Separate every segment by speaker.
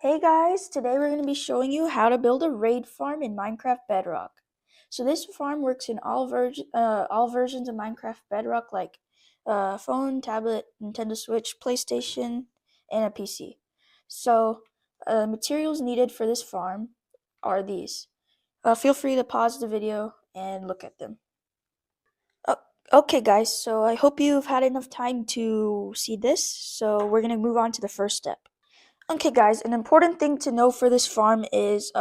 Speaker 1: Hey guys, today we're going to be showing you how to build a raid farm in Minecraft Bedrock. So this farm works in all versions of Minecraft Bedrock like phone, tablet, Nintendo Switch, PlayStation, and a PC. So materials needed for this farm are these. Feel free to pause the video and look at them. Oh, okay guys, so I hope you've had enough time to see this, so we're going to move on to the first step. Okay, guys, an important thing to know for this farm is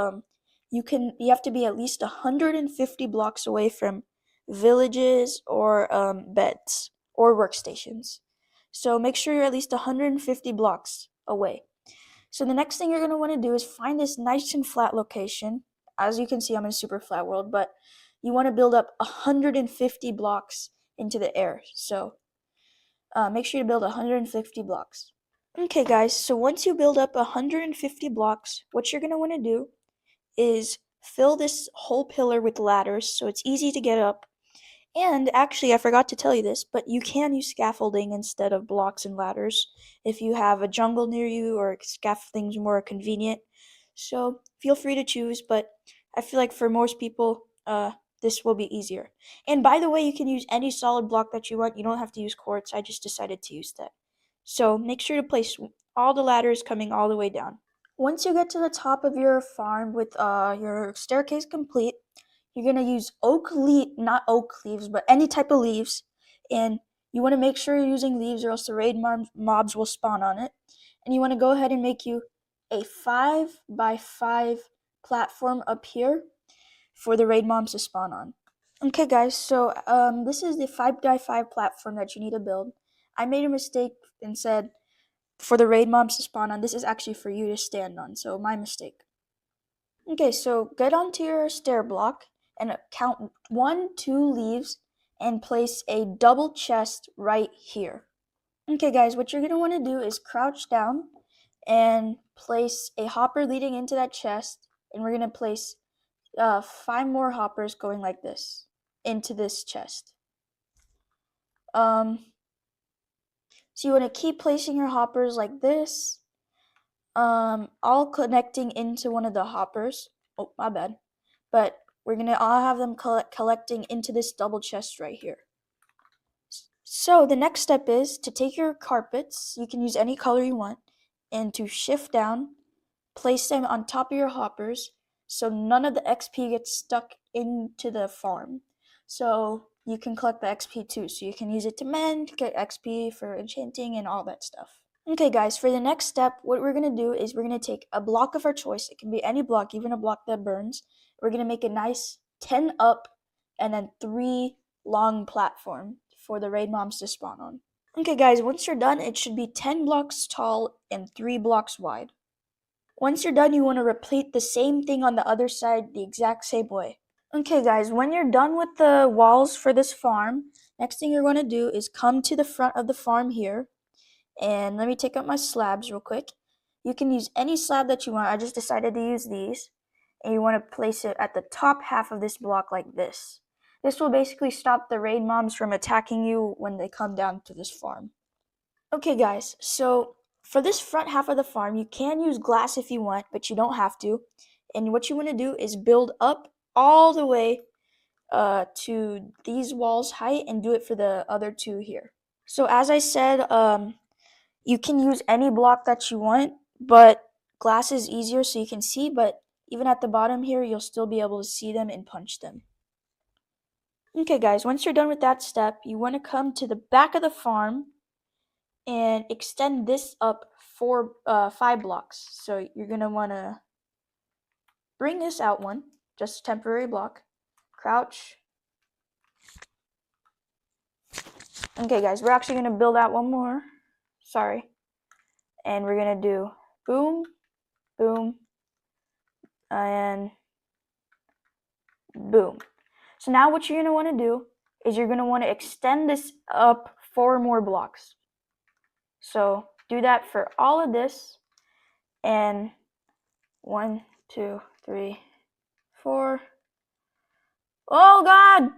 Speaker 1: you have to be at least 150 blocks away from villages or beds or workstations. So make sure you're at least 150 blocks away. So the next thing you're going to want to do is find this nice and flat location. As you can see, I'm in a super flat world, but you want to build up 150 blocks into the air. So make sure you build 150 blocks. Okay guys, so once you build up 150 blocks, what you're going to want to do is fill this whole pillar with ladders so it's easy to get up. And actually, I forgot to tell you this, but you can use scaffolding instead of blocks and ladders if you have a jungle near you or scaffolding's more convenient. So feel free to choose, but I feel like for most people, this will be easier. And by the way, you can use any solid block that you want. You don't have to use quartz. I just decided to use that. So make sure to place all the ladders coming all the way down. Once you get to the top of your farm with your staircase complete, you're going to use not oak leaves, but any type of leaves. And you want to make sure you're using leaves or else the raid mobs will spawn on it. And you want to go ahead and make you a 5 by 5 platform up here for the raid mobs to spawn on. Okay guys, so this is the 5 by 5 platform that you need to build. I made a mistake and said for the raid mobs to spawn on, this is actually for you to stand on, so my mistake. Okay, so get onto your stair block and count 1, 2 leaves and place a double chest right here. Okay guys, what you're going to want to do is crouch down and place a hopper leading into that chest, and we're going to place 5 more hoppers going like this into this chest. So you want to keep placing your hoppers like this, all connecting into one of the hoppers. Oh, my bad. But we're gonna all have them collecting into this double chest right here. So the next step is to take your carpets, you can use any color you want, and to shift down, place them on top of your hoppers so none of the XP gets stuck into the farm. So you can collect the XP too, so you can use it to mend, get XP for enchanting and all that stuff. Okay guys, for the next step, what we're going to do is we're going to take a block of our choice. It can be any block, even a block that burns. We're going to make a nice 10 up and then 3 long platform for the raid mobs to spawn on. Okay guys, once you're done, it should be 10 blocks tall and 3 blocks wide. Once you're done, you want to repeat the same thing on the other side the exact same way. Okay guys, when you're done with the walls for this farm, next thing you're going to do is come to the front of the farm here. And let me take out my slabs real quick. You can use any slab that you want. I just decided to use these. And you want to place it at the top half of this block like this. This will basically stop the raid mobs from attacking you when they come down to this farm. Okay guys, so for this front half of the farm, you can use glass if you want, but you don't have to. And what you want to do is build up all the way to these walls height and do it for the other 2 here. So as I said, you can use any block that you want, but glass is easier so you can see, but even at the bottom here, you'll still be able to see them and punch them. Okay guys, once you're done with that step, you want to come to the back of the farm and extend this up 5 blocks. So you're going to want to bring this out one, just a temporary block, crouch. Okay guys, we're actually going to build out one more, sorry, and we're going to do boom, boom, and boom. So now what you're going to want to do is you're going to want to extend this up 4 more blocks. So do that for all of this, and 1, 2, 3, 4. Oh God!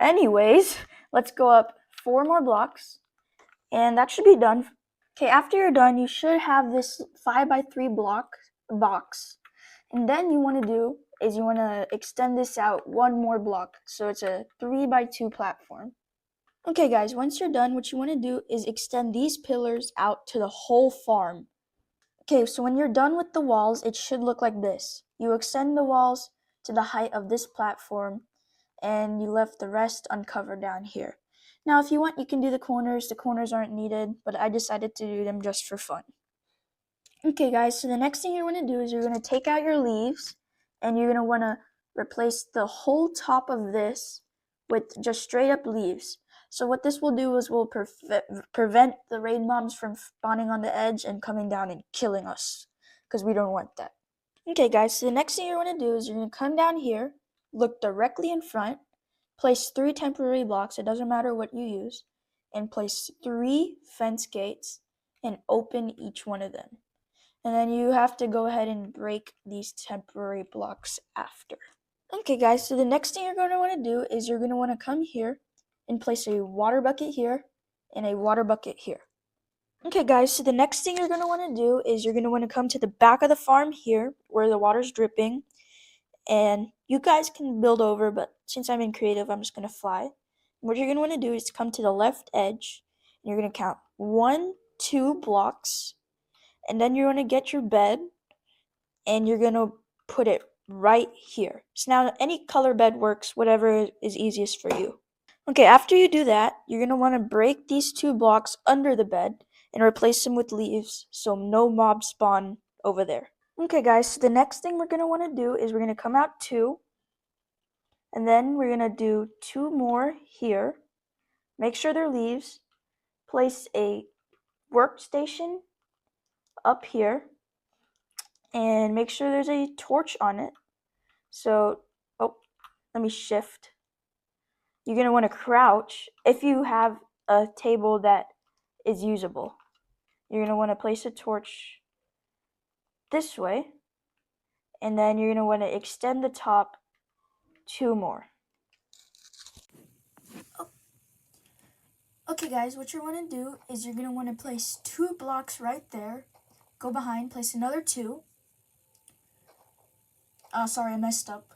Speaker 1: Anyways, let's go up 4 more blocks, and that should be done. Okay, after you're done, you should have this 5x3 block box. And then you want to do is you want to extend this out one more block. So it's a 3x2 platform. Okay guys, once you're done, what you want to do is extend these pillars out to the whole farm. Okay, so when you're done with the walls, it should look like this. You extend the walls to the height of this platform, and you left the rest uncovered down here. Now, if you want, you can do the corners. The corners aren't needed, but I decided to do them just for fun. Okay, guys, so the next thing you're going to do is you're going to take out your leaves, and you're going to want to replace the whole top of this with just straight up leaves. So what this will do is will prevent the raid mobs from spawning on the edge and coming down and killing us, because we don't want that. Okay guys, so the next thing you're going to do is you're going to come down here, look directly in front, place 3 temporary blocks, it doesn't matter what you use, and place 3 fence gates and open each one of them. And then you have to go ahead and break these temporary blocks after. Okay guys, so the next thing you're going to want to do is you're going to want to come here and place a water bucket here and a water bucket here. Okay guys, so the next thing you're going to want to do is you're going to want to come to the back of the farm here where the water's dripping, and you guys can build over, but since I'm in creative, I'm just going to fly. What you're going to want to do is come to the left edge, and you're going to count 1, 2 blocks, and then you're going to get your bed, and you're going to put it right here. So now any color bed works, whatever is easiest for you. Okay, after you do that, you're going to want to break these 2 blocks under the bed and replace them with leaves so no mobs spawn over there. Okay guys, so the next thing we're going to want to do is we're going to come out 2, and then we're going to do 2 more here. Make sure they're leaves. Place a workstation up here, and make sure there's a torch on it. So, let me shift. You're going to want to crouch if you have a table that is usable. You're going to want to place a torch this way, and then you're going to want to extend the top 2 more. Okay guys, what you want to do is you're going to want to place 2 blocks right there. Go behind, place another 2. Sorry, I messed up.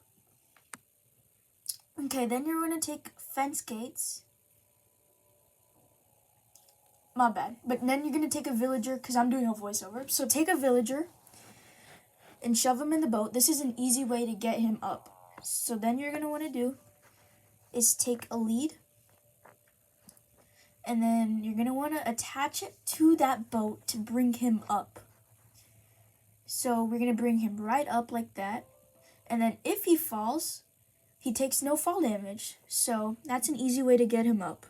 Speaker 1: Okay, then you're going to take fence gates. My bad. But then you're going to take a villager, because I'm doing a voiceover. So take a villager and shove him in the boat. This is an easy way to get him up. So then you're going to want to do is take a lead, and then you're going to want to attach it to that boat to bring him up. So we're going to bring him right up like that, and then if he falls, he takes no fall damage. So that's an easy way to get him up.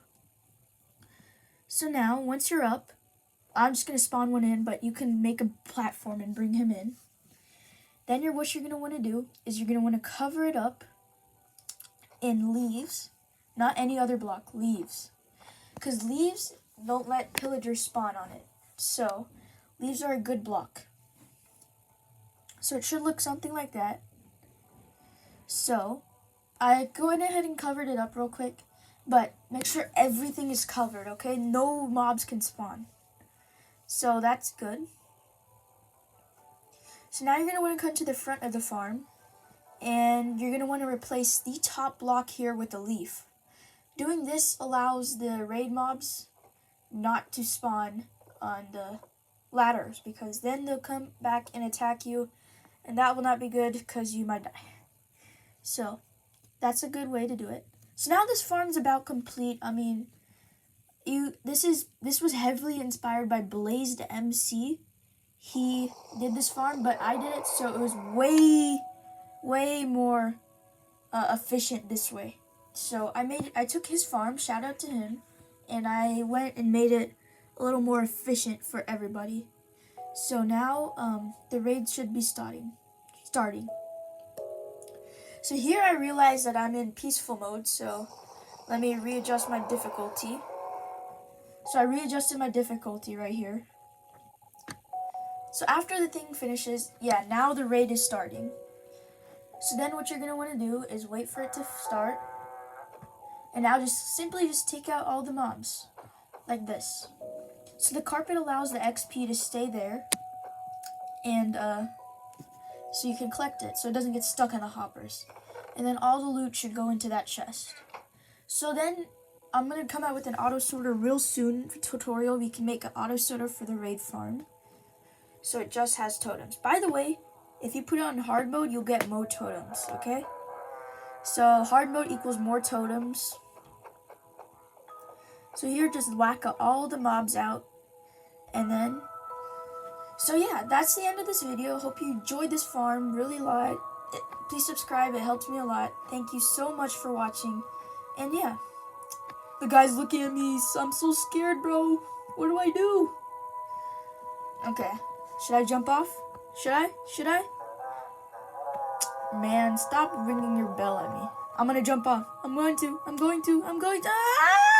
Speaker 1: So now, once you're up, I'm just going to spawn one in, but you can make a platform and bring him in. Then what you're going to want to do is you're going to want to cover it up in leaves, not any other block, leaves. Because leaves don't let pillagers spawn on it. So, leaves are a good block. So it should look something like that. So, I go ahead and covered it up real quick, but make sure everything is covered, okay? No mobs can spawn. So that's good. So now you're going to want to come to the front of the farm, and you're going to want to replace the top block here with a leaf. Doing this allows the raid mobs not to spawn on the ladders, because then they'll come back and attack you, and that will not be good because you might die. So that's a good way to do it. So now this farm's about complete. I mean, this was heavily inspired by Blazed MC. He did this farm, but I did it, so it was way more efficient this way. So I took his farm, shout out to him, and I went and made it a little more efficient for everybody. So now the raid should be starting. So here I realize that I'm in peaceful mode, so let me readjust my difficulty. So I readjusted my difficulty right here. So after the thing finishes, yeah, now the raid is starting. So then what you're going to want to do is wait for it to start. And now simply take out all the mobs. Like this. So the carpet allows the XP to stay there, and so you can collect it so it doesn't get stuck in the hoppers. And then all the loot should go into that chest. So then I'm going to come out with an auto sorter real soon for tutorial. We can make an auto sorter for the raid farm. So it just has totems. By the way, if you put it on hard mode, you'll get more totems, okay? So hard mode equals more totems. So here, just whack all the mobs out. And then, so yeah, that's the end of this video. Hope you enjoyed this farm really a lot. Please subscribe, it helps me a lot. Thank you so much for watching. And yeah, the guy's looking at me. I'm so scared, bro. What do I do? Okay, should I jump off? Should I? Man, stop ringing your bell at me. I'm gonna jump off. I'm going to. Ah!